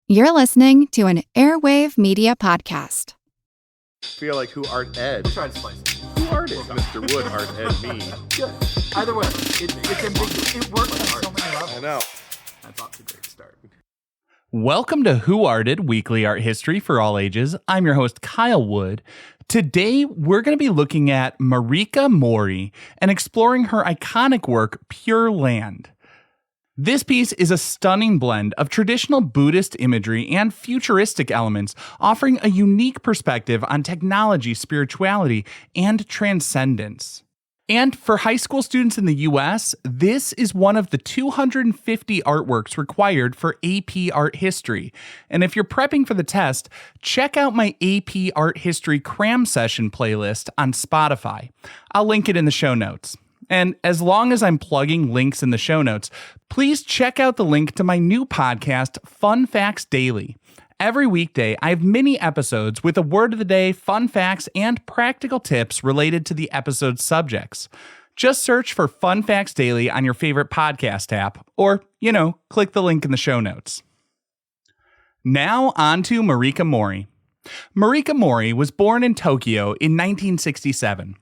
You're listening to an Airwave Media Podcast. Feel like who art Ed? Try to slice it. Who art is Mr. Wood, art Ed me? Good. Either way, it's ambiguous. It works on so many levels. I know. That's off to a great start. Welcome to Who Arted, weekly art history for all ages. I'm your host, Kyle Wood. Today, we're going to be looking at Mariko Mori and exploring her iconic work, Pure Land. This piece is a stunning blend of traditional Buddhist imagery and futuristic elements, offering a unique perspective on technology, spirituality, and transcendence. And for high school students in the US, this is one of the 250 artworks required for AP Art History. And if you're prepping for the test, check out my AP Art History cram session playlist on Spotify. I'll link it in the show notes. And as long as I'm plugging links in the show notes, please check out the link to my new podcast, Fun Facts Daily. Every weekday, I have mini episodes with a word of the day, fun facts, and practical tips related to the episode's subjects. Just search for Fun Facts Daily on your favorite podcast app, or, click the link in the show notes. Now on to Mariko Mori. Mariko Mori was born in Tokyo in 1967.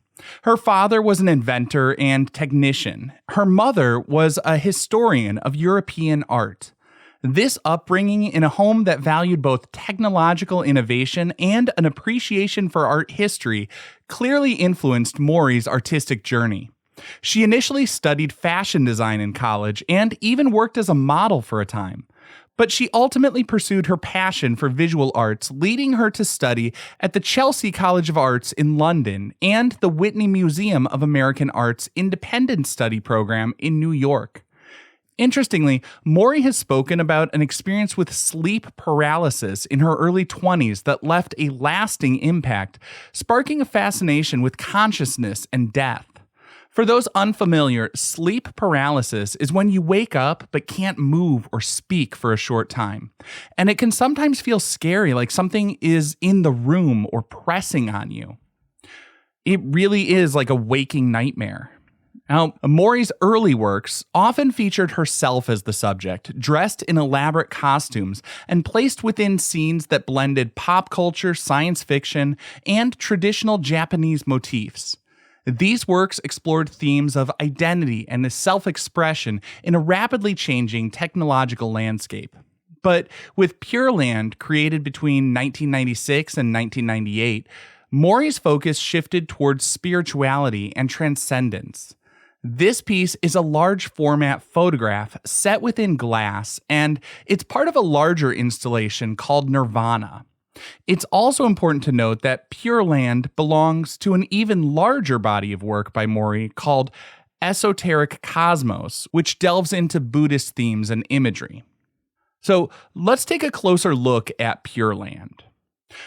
Her father was an inventor and technician. Her mother was a historian of European art. This upbringing in a home that valued both technological innovation and an appreciation for art history clearly influenced Mori's artistic journey. She initially studied fashion design in college and even worked as a model for a time. But she ultimately pursued her passion for visual arts, leading her to study at the Chelsea College of Arts in London and the Whitney Museum of American Art's Independent Study program in New York. Interestingly, Mori has spoken about an experience with sleep paralysis in her early 20s that left a lasting impact, sparking a fascination with consciousness and death. For those unfamiliar, sleep paralysis is when you wake up but can't move or speak for a short time. And it can sometimes feel scary, like something is in the room or pressing on you. It really is like a waking nightmare. Now, Mori's early works often featured herself as the subject, dressed in elaborate costumes and placed within scenes that blended pop culture, science fiction, and traditional Japanese motifs. These works explored themes of identity and self-expression in a rapidly changing technological landscape. But with Pure Land, created between 1996 and 1998, Mori's focus shifted towards spirituality and transcendence. This piece is a large format photograph set within glass, and it's part of a larger installation called Nirvana. It's also important to note that Pure Land belongs to an even larger body of work by Mori called Esoteric Cosmos, which delves into Buddhist themes and imagery. So let's take a closer look at Pure Land.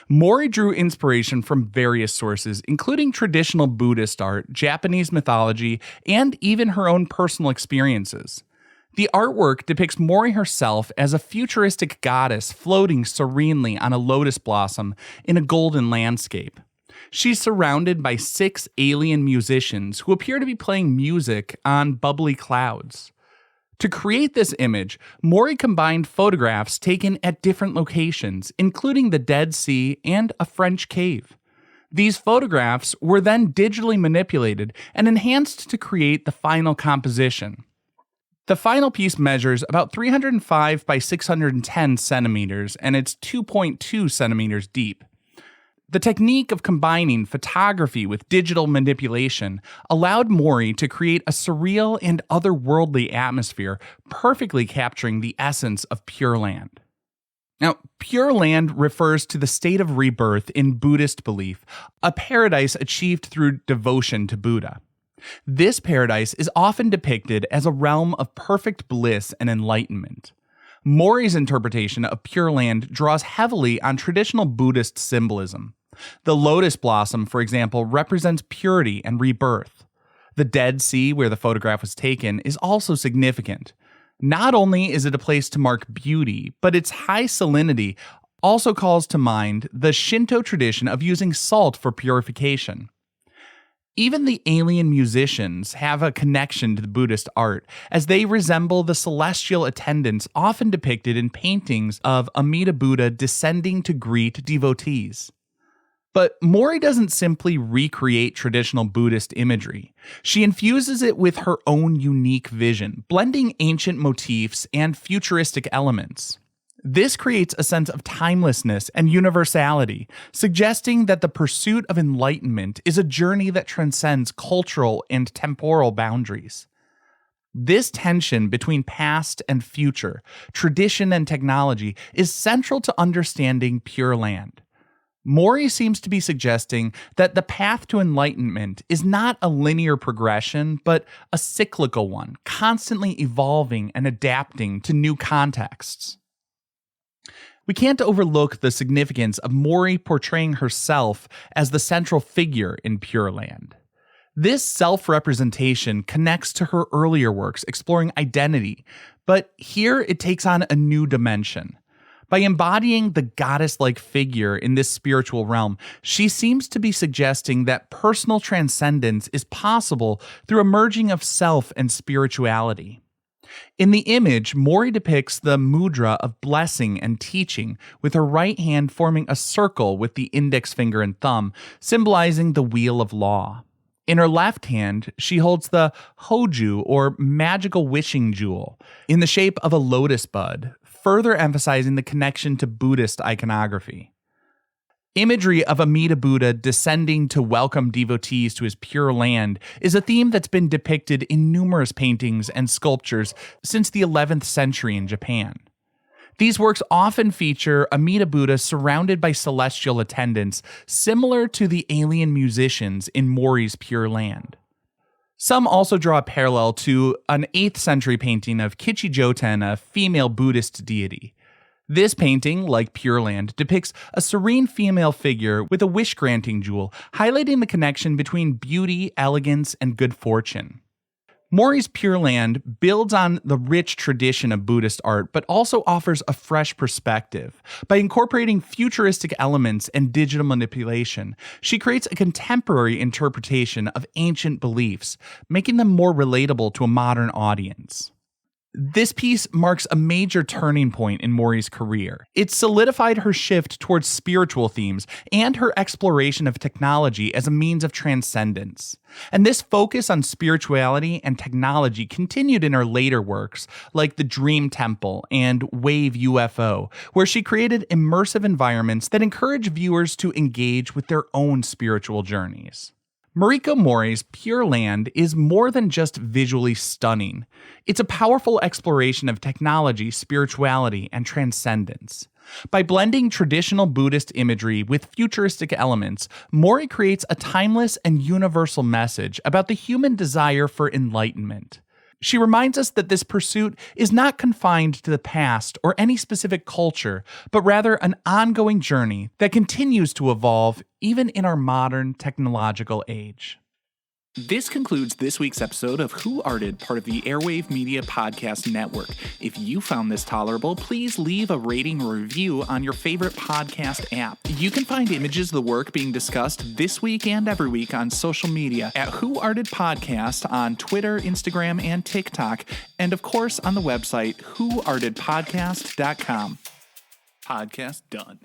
Mori drew inspiration from various sources, including traditional Buddhist art, Japanese mythology, and even her own personal experiences. The artwork depicts Mori herself as a futuristic goddess floating serenely on a lotus blossom in a golden landscape. She's surrounded by 6 alien musicians who appear to be playing music on bubbly clouds. To create this image, Mori combined photographs taken at different locations, including the Dead Sea and a French cave. These photographs were then digitally manipulated and enhanced to create the final composition. The final piece measures about 305 by 610 centimeters, and it's 2.2 centimeters deep. The technique of combining photography with digital manipulation allowed Mori to create a surreal and otherworldly atmosphere, perfectly capturing the essence of Pure Land. Now, Pure Land refers to the state of rebirth in Buddhist belief, a paradise achieved through devotion to Buddha. This paradise is often depicted as a realm of perfect bliss and enlightenment. Mori's interpretation of Pure Land draws heavily on traditional Buddhist symbolism. The lotus blossom, for example, represents purity and rebirth. The Dead Sea, where the photograph was taken, is also significant. Not only is it a place to mark beauty, but its high salinity also calls to mind the Shinto tradition of using salt for purification. Even the alien musicians have a connection to the Buddhist art, as they resemble the celestial attendants often depicted in paintings of Amida Buddha descending to greet devotees. But Mori doesn't simply recreate traditional Buddhist imagery. She infuses it with her own unique vision, blending ancient motifs and futuristic elements. This creates a sense of timelessness and universality, suggesting that the pursuit of enlightenment is a journey that transcends cultural and temporal boundaries. This tension between past and future, tradition and technology, is central to understanding Pure Land. Mori seems to be suggesting that the path to enlightenment is not a linear progression, but a cyclical one, constantly evolving and adapting to new contexts. We can't overlook the significance of Mori portraying herself as the central figure in Pure Land. This self-representation connects to her earlier works exploring identity, but here it takes on a new dimension. By embodying the goddess-like figure in this spiritual realm, she seems to be suggesting that personal transcendence is possible through a merging of self and spirituality. In the image, Mori depicts the mudra of blessing and teaching, with her right hand forming a circle with the index finger and thumb, symbolizing the wheel of law. In her left hand, she holds the hoju, or magical wishing jewel, in the shape of a lotus bud, further emphasizing the connection to Buddhist iconography. Imagery of Amida Buddha descending to welcome devotees to his Pure Land is a theme that's been depicted in numerous paintings and sculptures since the 11th century in Japan. These works often feature Amida Buddha surrounded by celestial attendants, similar to the alien musicians in Mori's Pure Land. Some also draw a parallel to an 8th century painting of Kichi-Joten, a female Buddhist deity. This painting, like Pure Land, depicts a serene female figure with a wish-granting jewel, highlighting the connection between beauty, elegance, and good fortune. Mori's Pure Land builds on the rich tradition of Buddhist art, but also offers a fresh perspective. By incorporating futuristic elements and digital manipulation, she creates a contemporary interpretation of ancient beliefs, making them more relatable to a modern audience. This piece marks a major turning point in Mori's career. It solidified her shift towards spiritual themes and her exploration of technology as a means of transcendence. And this focus on spirituality and technology continued in her later works, like The Dream Temple and Wave UFO, where she created immersive environments that encourage viewers to engage with their own spiritual journeys. Mariko Mori's Pure Land is more than just visually stunning. It's a powerful exploration of technology, spirituality, and transcendence. By blending traditional Buddhist imagery with futuristic elements, Mori creates a timeless and universal message about the human desire for enlightenment. She reminds us that this pursuit is not confined to the past or any specific culture, but rather an ongoing journey that continues to evolve even in our modern technological age. This concludes this week's episode of Who Arted, part of the Airwave Media Podcast Network. If you found this tolerable, please leave a rating or review on your favorite podcast app. You can find images of the work being discussed this week and every week on social media at Who Arted Podcast on Twitter, Instagram, and TikTok, and of course on the website whoartedpodcast.com. Podcast done.